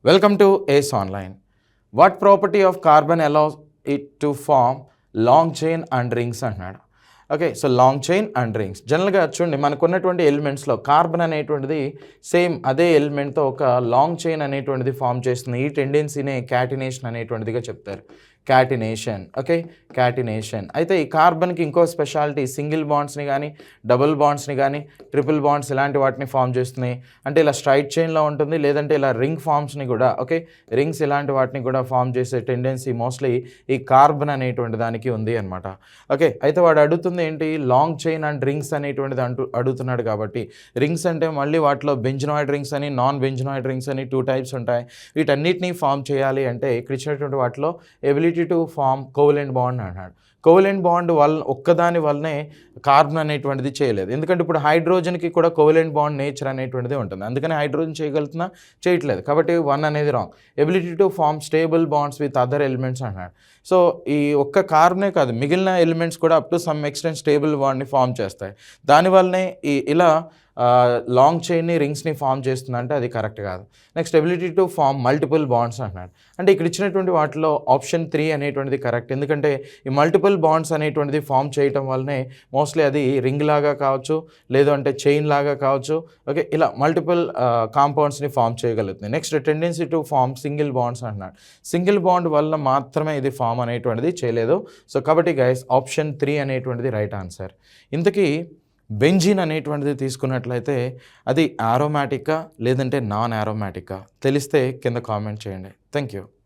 Welcome to ACE Online. What property of carbon allows it to form long chain and rings అన్నాడు. Okay, so long chain and rings జనరల్గా చూడండి మనకున్నటువంటి ఎలిమెంట్స్లో carbon అనేటువంటిది same అదే ఎలిమెంట్తో ఒక long chain అనేటువంటిది form చేస్తుంది. ఈ టెండెన్సీనే క్యాటినేషన్ అనేటువంటిదిగా చెప్తారు. Catenation, okay, catenation. అయితే ఈ కార్బన్కి ఇంకో స్పెషాలిటీ సింగిల్ బాండ్స్ని కానీ డబుల్ బాండ్స్ని కానీ ట్రిపుల్ బాండ్స్ ఇలాంటి వాటిని ఫామ్ చేస్తున్నాయి. అంటే ఇలా స్ట్రైట్ చైన్లో ఉంటుంది, లేదంటే ఇలా రింగ్ ఫామ్స్ని కూడా, ఓకే, రింగ్స్ ఇలాంటి వాటిని కూడా ఫామ్ చేసే టెండెన్సీ మోస్ట్లీ ఈ కార్బన్ అనేటువంటి దానికి ఉంది అనమాట. ఓకే, అయితే వాడు అడుగుతుంది ఏంటి, లాంగ్ చైన్ అండ్ రింగ్స్ అనేటువంటిది అడుగుతున్నాడు. కాబట్టి రింగ్స్ అంటే మళ్ళీ వాటిలో బెంజనాయిడ్ రింగ్స్ అని నాన్ బెంజనాయిడ్ రింగ్స్ అని 2 టైప్స్ ఉంటాయి. వీటన్నిటినీ ఫామ్ చేయాలి అంటే ఇక్కడ ఇచ్చినటువంటి వాటిలో ability to form covalent bond అన్నాడు. కోవలెంట్ బాండ్ ఒక్కదాని వల్లనే కార్బన్ అనేటువంటిది చేయలేదు. ఎందుకంటే ఇప్పుడు హైడ్రోజన్కి కూడా కోవలెంట్ బాండ్ నేచర్ అనేటువంటిది ఉంటుంది. అందుకని హైడ్రోజన్ చేయగలుగుతున్నా, చేయట్లేదు. కాబట్టి 1 అనేది wrong. Ability to form stable bonds with other elements అన్నాడు. సో ఈ ఒక్క కార్బనే కాదు, మిగిలిన ఎలిమెంట్స్ కూడా up to some extent stable బాండ్ని ఫామ్ చేస్తాయి. దానివల్లనే ఇలా లాంగ్ చైన్ని రింగ్స్ని ఫామ్ చేస్తుందంటే అది కరెక్ట్ కాదు. Next ability to form multiple bonds అంటున్నాడు. అంటే ఇక్కడ ఇచ్చినటువంటి వాటిలో ఆప్షన్ 3 అనేటువంటిది కరెక్ట్. ఎందుకంటే ఈ మల్టిపుల్ బాండ్స్ అనేటువంటిది ఫామ్ చేయటం వల్లనే మోస్ట్లీ అది రింగ్ లాగా కావచ్చు, లేదు అంటే చైన్ లాగా కావచ్చు, ఓకే, ఇలా మల్టిపుల్ కాంపౌండ్స్ని ఫామ్ చేయగలుగుతుంది. Next tendency to form single bonds అంటున్నాడు. సింగిల్ బాండ్ వల్ల మాత్రమే ఇది ఫామ్ అనేటువంటిది చేయలేదు. సో కాబట్టి గైస్ ఆప్షన్ 3 అనేటువంటిది రైట్ ఆన్సర్. ఇంతకీ బెంజీన్ అనేటువంటిది తీసుకున్నట్లయితే అది ఆరోమాటిక్గా లేదంటే నాన్ ఆరోమాటిక్గా తెలిస్తే కింద కామెంట్ చేయండి. Thank you.